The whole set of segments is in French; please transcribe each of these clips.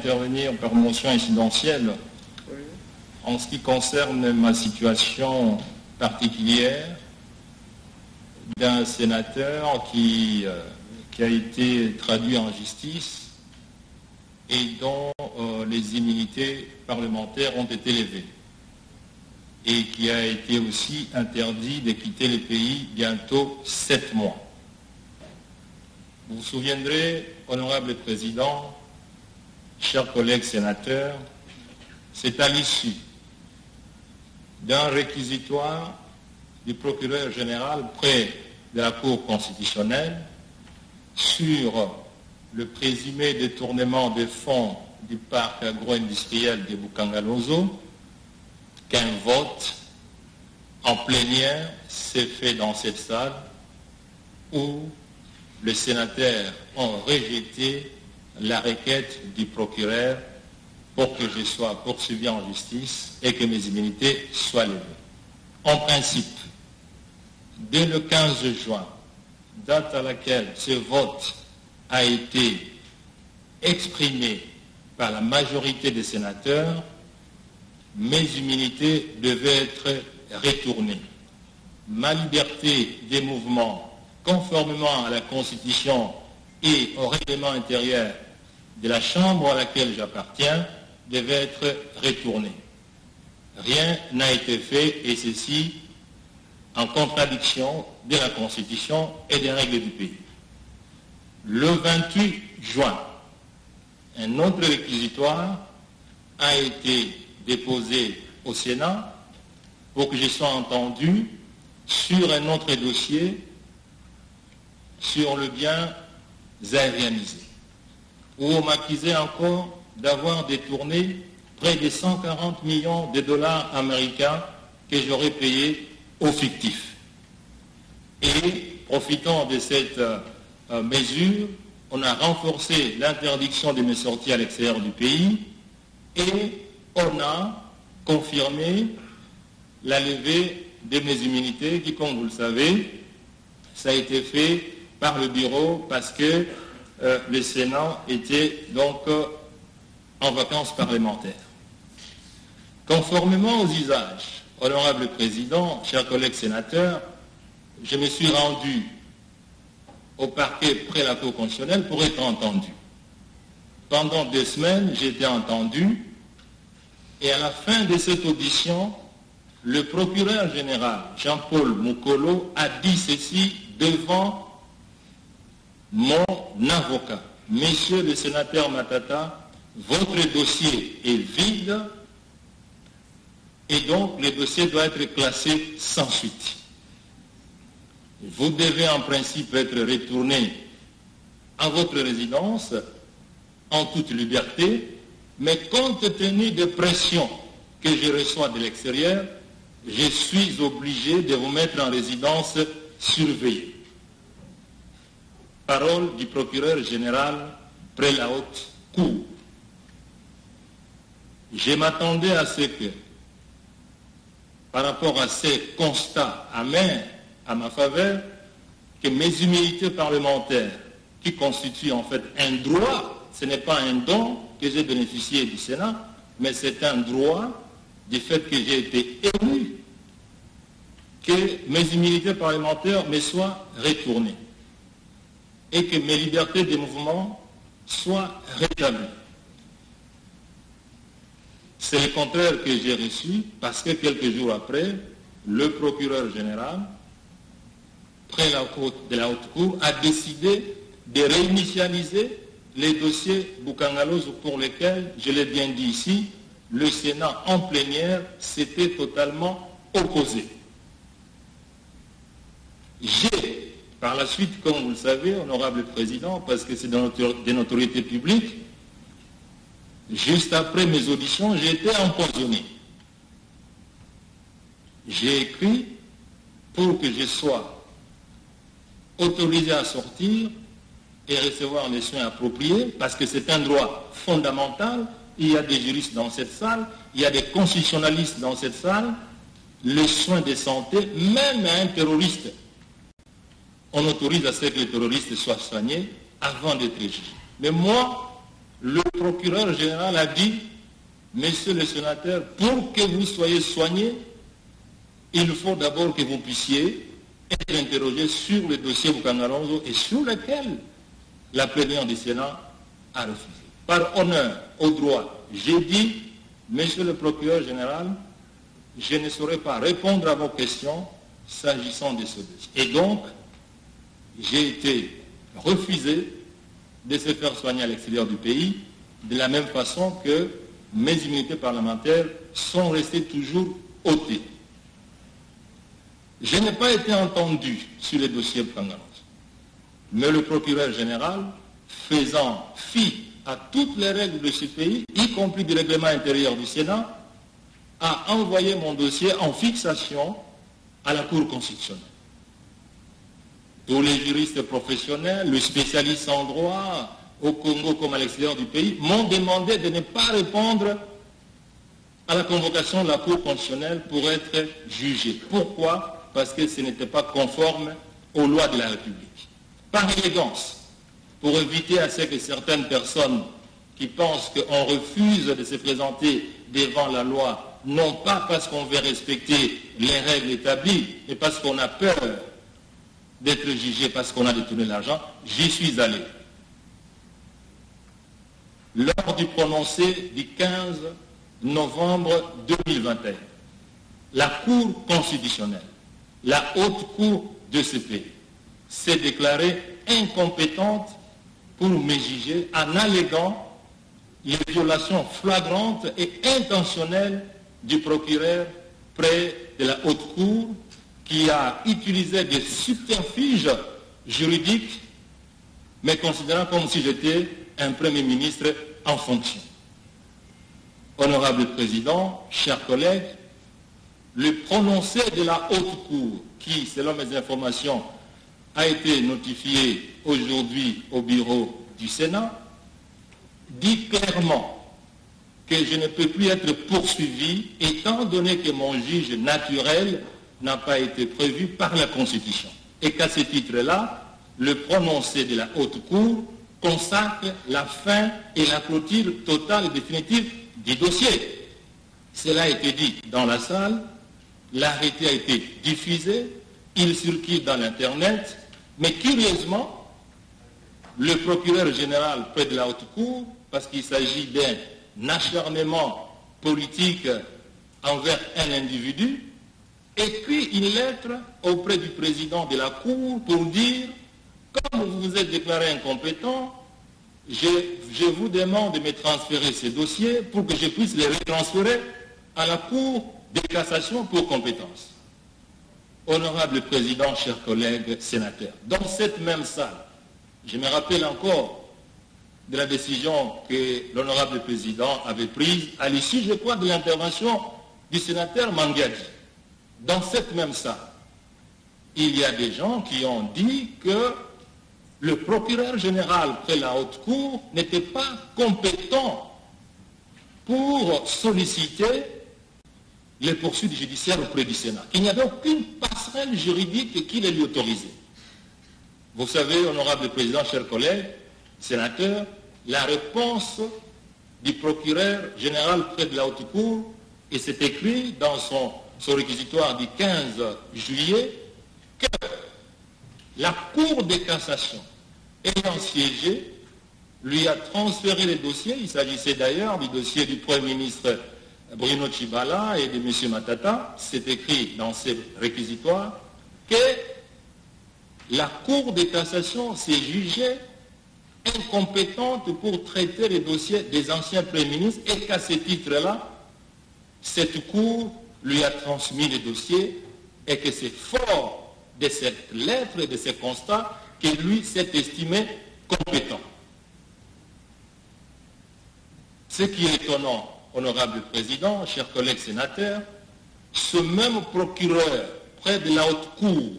intervenir par motion incidentielle en ce qui concerne ma situation particulière d'un sénateur qui a été traduit en justice et dont les immunités parlementaires ont été levées et qui a été aussi interdit de quitter le pays bientôt 7 mois. Vous vous souviendrez, honorable président, chers collègues sénateurs, c'est à l'issue d'un réquisitoire du procureur général près de la Cour constitutionnelle sur le présumé détournement des fonds du parc agro-industriel de Bukangalozo qu'un vote en plénière s'est fait dans cette salle où les sénateurs ont rejeté la requête du procureur pour que je sois poursuivi en justice et que mes immunités soient levées. En principe, dès le 15 juin, date à laquelle ce vote a été exprimé par la majorité des sénateurs, mes immunités devaient être retournées. Ma liberté des mouvements, conformément à la Constitution et au règlement intérieur de la Chambre à laquelle j'appartiens, devait être retournée. Rien n'a été fait, et ceci en contradiction de la Constitution et des règles du pays. Le 28 juin, un autre réquisitoire a été déposé au Sénat pour que je sois entendu sur un autre dossier sur le bien aérianisé, où on m'accusait encore d'avoir détourné près de 140 millions de dollars américains que j'aurais payés au fictif. Et profitant de cette mesure, on a renforcé l'interdiction de mes sorties à l'extérieur du pays et on a confirmé la levée de mes immunités qui, comme vous le savez, ça a été fait par le bureau parce que le Sénat était donc en vacances parlementaires. Conformément aux usages, honorable président, chers collègues sénateurs, je me suis rendu au parquet près la Cour constitutionnelle pour être entendu. Pendant 2 semaines, j'ai été entendu et à la fin de cette audition, le procureur général Jean-Paul Mukolo a dit ceci devant mon avocat. Monsieur le sénateur Matata, votre dossier est vide et donc le dossier doit être classé sans suite. Vous devez en principe être retourné à votre résidence en toute liberté, mais compte tenu des pressions que je reçois de l'extérieur, je suis obligé de vous mettre en résidence surveillée. Parole du procureur général près la haute cour. Je m'attendais à ce que, par rapport à ces constats amers à ma faveur, que mes immunités parlementaires, qui constituent en fait un droit, ce n'est pas un don que j'ai bénéficié du Sénat, mais c'est un droit du fait que j'ai été élu, que mes immunités parlementaires me soient retournées et que mes libertés de mouvement soient rétablies. C'est le contraire que j'ai reçu parce que quelques jours après, le procureur général, près de la haute cour, a décidé de réinitialiser les dossiers Bukangalozo pour lesquels, je l'ai bien dit ici, le Sénat en plénière s'était totalement opposé. J'ai, par la suite, comme vous le savez, honorable président, parce que c'est de notoriété publique, juste après mes auditions, j'ai été empoisonné. J'ai écrit pour que je sois autorisé à sortir et recevoir les soins appropriés, parce que c'est un droit fondamental. Il y a des juristes dans cette salle, il y a des constitutionnalistes dans cette salle. Les soins de santé, même à un terroriste, on autorise à ce que les terroristes soient soignés avant d'être jugés. Mais moi, le procureur général a dit, messieurs les sénateurs, pour que vous soyez soignés, il faut d'abord que vous puissiez être interrogés sur le dossier Bukangalonzo et sur lequel la plénière du Sénat a refusé. Par honneur au droit, j'ai dit, monsieur le procureur général, je ne saurais pas répondre à vos questions s'agissant de ce dossier. Et donc, j'ai été refusé de se faire soigner à l'extérieur du pays, de la même façon que mes immunités parlementaires sont restées toujours ôtées. Je n'ai pas été entendu sur le dossier Bukangalonzo. Mais le procureur général, faisant fi à toutes les règles de ce pays, y compris du règlement intérieur du Sénat, a envoyé mon dossier en fixation à la Cour constitutionnelle. Tous les juristes professionnels, les spécialistes en droit, au Congo comme à l'extérieur du pays, m'ont demandé de ne pas répondre à la convocation de la Cour constitutionnelle pour être jugé. Pourquoi? Parce que ce n'était pas conforme aux lois de la République. Par élégance, pour éviter à ce que certaines personnes qui pensent qu'on refuse de se présenter devant la loi, non pas parce qu'on veut respecter les règles établies, mais parce qu'on a peur d'être jugé parce qu'on a détourné l'argent, j'y suis allé. Lors du prononcé du 15 novembre 2021, la Cour constitutionnelle, la haute cour de ce pays, s'est déclarée incompétente pour me juger en alléguant les violations flagrantes et intentionnelles du procureur près de la haute cour qui a utilisé des subterfuges juridiques, me considérant comme si j'étais un Premier ministre en fonction. Honorable Président, chers collègues, le prononcé de la haute cour, qui, selon mes informations, a été notifié aujourd'hui au bureau du Sénat, dit clairement que je ne peux plus être poursuivi étant donné que mon juge naturel n'a pas été prévu par la Constitution. Et qu'à ce titre-là, le prononcé de la haute cour consacre la fin et la clôture totale et définitive du dossier. Cela a été dit dans la salle, l'arrêté a été diffusé, il circule dans l'Internet, mais curieusement, le procureur général près de la haute cour, parce qu'il s'agit d'un acharnement politique envers un individu, écrit une lettre auprès du président de la Cour pour dire, comme vous vous êtes déclaré incompétent, je vous demande de me transférer ces dossiers pour que je puisse les retransférer à la Cour de cassation pour compétence. Honorable Président, chers collègues sénateurs, dans cette même salle, je me rappelle encore de la décision que l'honorable Président avait prise à l'issue, je crois, de l'intervention du sénateur Mangadi. Dans cette même salle, il y a des gens qui ont dit que le procureur général près la haute cour n'était pas compétent pour solliciter les poursuites judiciaires auprès du Sénat. Il n'y avait aucune passerelle juridique qui les lui autorisait. Vous savez, honorable Président, chers collègues, sénateurs, la réponse du procureur général près de la haute cour, et c'est écrit dans son réquisitoire du 15 juillet, que la Cour de cassation ayant siégé lui a transféré les dossiers, il s'agissait d'ailleurs du dossier du Premier ministre Bruno Tshibala et de M. Matata, c'est écrit dans ces réquisitoires, que la Cour de cassation s'est jugée incompétente pour traiter les dossiers des anciens Premiers ministres et qu'à ce titre-là, cette Cour lui a transmis les dossiers et que c'est fort de cette lettre et de ces constats que lui s'est estimé compétent. Ce qui est étonnant, honorable Président, chers collègues sénateurs, ce même procureur près de la haute cour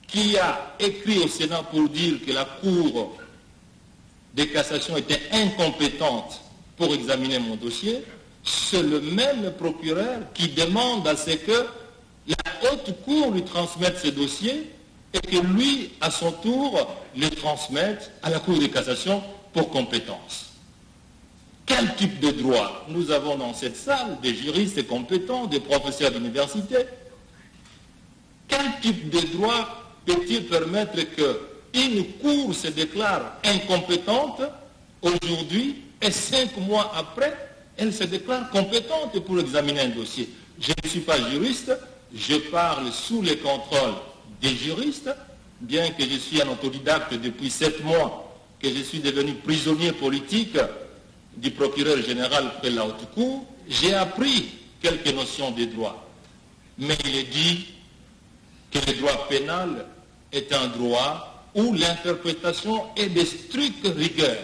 qui a écrit au Sénat pour dire que la Cour de cassation était incompétente pour examiner mon dossier, c'est le même procureur qui demande à ce que la haute cour lui transmette ses dossiers et que lui, à son tour, les transmette à la Cour de cassation pour compétence. quel type de droit? Nous avons dans cette salle des juristes compétents, des professeurs d'université. Quel type de droit peut-il permettre qu'une cour se déclare incompétente aujourd'hui et 5 mois après, elle se déclare compétente pour examiner un dossier? Je ne suis pas juriste, je parle sous le contrôle des juristes, bien que je suis un autodidacte depuis 7 mois, que je suis devenu prisonnier politique du procureur général près la haute cour, j'ai appris quelques notions des droits. Mais il est dit que le droit pénal est un droit où l'interprétation est de stricte rigueur,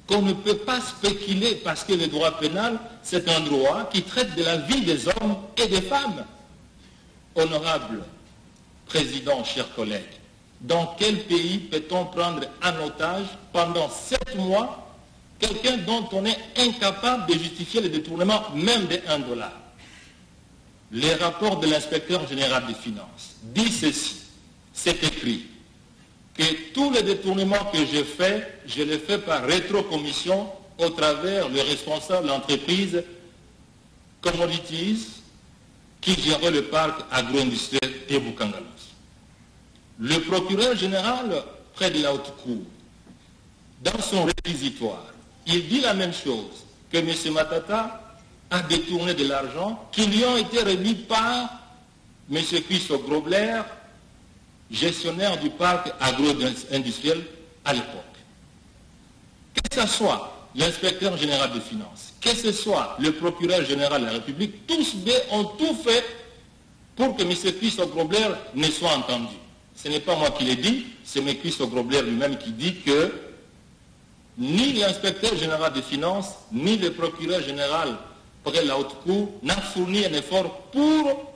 qu'on ne peut pas spéculer parce que le droit pénal, c'est un droit qui traite de la vie des hommes et des femmes. Honorable Président, chers collègues, dans quel pays peut-on prendre en otage pendant 7 mois quelqu'un dont on est incapable de justifier le détournement même de $1? Les rapports de l'inspecteur général des finances disent ceci, c'est écrit, que tous les détournements que je fais, je les fais par rétrocommission au travers le responsable d'entreprise Commodities qui gérait le parc agro-industriel de Bukangalos. Le procureur général près de la haute cour, dans son réquisitoire, il dit la même chose, que M. Matata a détourné de l'argent qui lui ont été remis par M. Christophe Grobler, gestionnaire du parc agro-industriel à l'époque. Que ce soit l'inspecteur général des finances, que ce soit le procureur général de la République, tous deux ont tout fait pour que M. Christophe Grobler ne soit entendu. Ce n'est pas moi qui l'ai dit, c'est M. Christophe Grobler lui-même qui dit que ni l'inspecteur général des finances, ni le procureur général près la haute cour n'a fourni un effort pour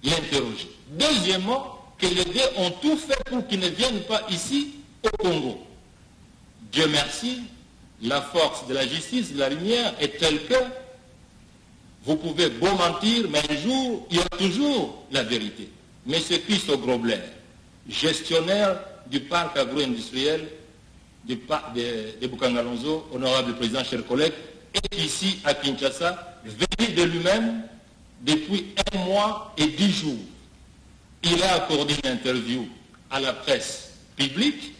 l'interroger. Deuxièmement, que les deux ont tout fait pour qu'il ne vienne pas ici au Congo. Dieu merci, la force de la justice, de la lumière est telle que vous pouvez beau mentir, mais un jour, il y a toujours la vérité. Mais c'est Christophe Grobler, gestionnaire du parc agro-industriel de Bukangalonzo, honorable président, chers collègues, est ici à Kinshasa, venu de lui-même depuis 1 mois et 10 jours. Il a accordé une interview à la presse publique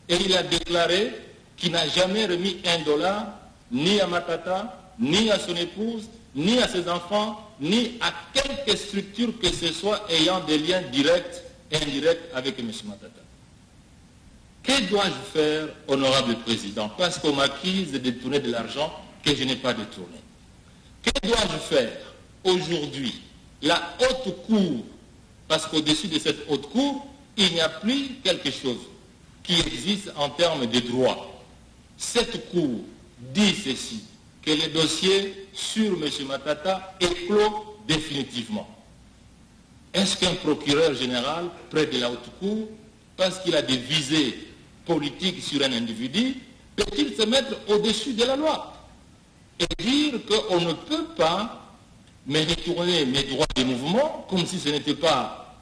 et il a déclaré qu'il n'a jamais remis $1 ni à Matata, ni à son épouse, ni à ses enfants, ni à quelque structure que ce soit ayant des liens directs et indirects avec M. Matata. Que dois-je faire, honorable président, parce qu'on m'accuse de détourner de l'argent que je n'ai pas détourné? Que dois-je faire aujourd'hui? La haute cour, parce qu'au-dessus de cette haute cour, il n'y a plus quelque chose qui existe en termes de droit. Cette cour dit ceci, que le dossier sur M. Matata est clos définitivement. Est-ce qu'un procureur général près de la haute cour, parce qu'il a des visées politiques sur un individu, peut-il se mettre au-dessus de la loi et dire qu'on ne peut pas me détourner mes droits de mouvement comme si ce n'était pas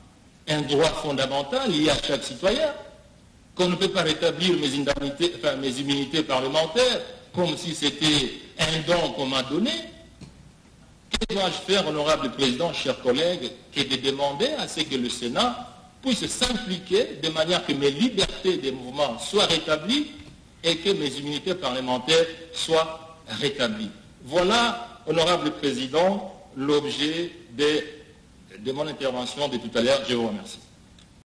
un droit fondamental lié à chaque citoyen, qu'on ne peut pas rétablir mes indemnités, enfin mes immunités parlementaires comme si c'était un don qu'on m'a donné? Que dois-je faire, honorable président, chers collègues, que de demander à ce que le Sénat puisse s'impliquer de manière que mes libertés de mouvement soient rétablies et que mes immunités parlementaires soient rétablies. Voilà, honorable président, l'objet de mon intervention de tout à l'heure. Je vous remercie.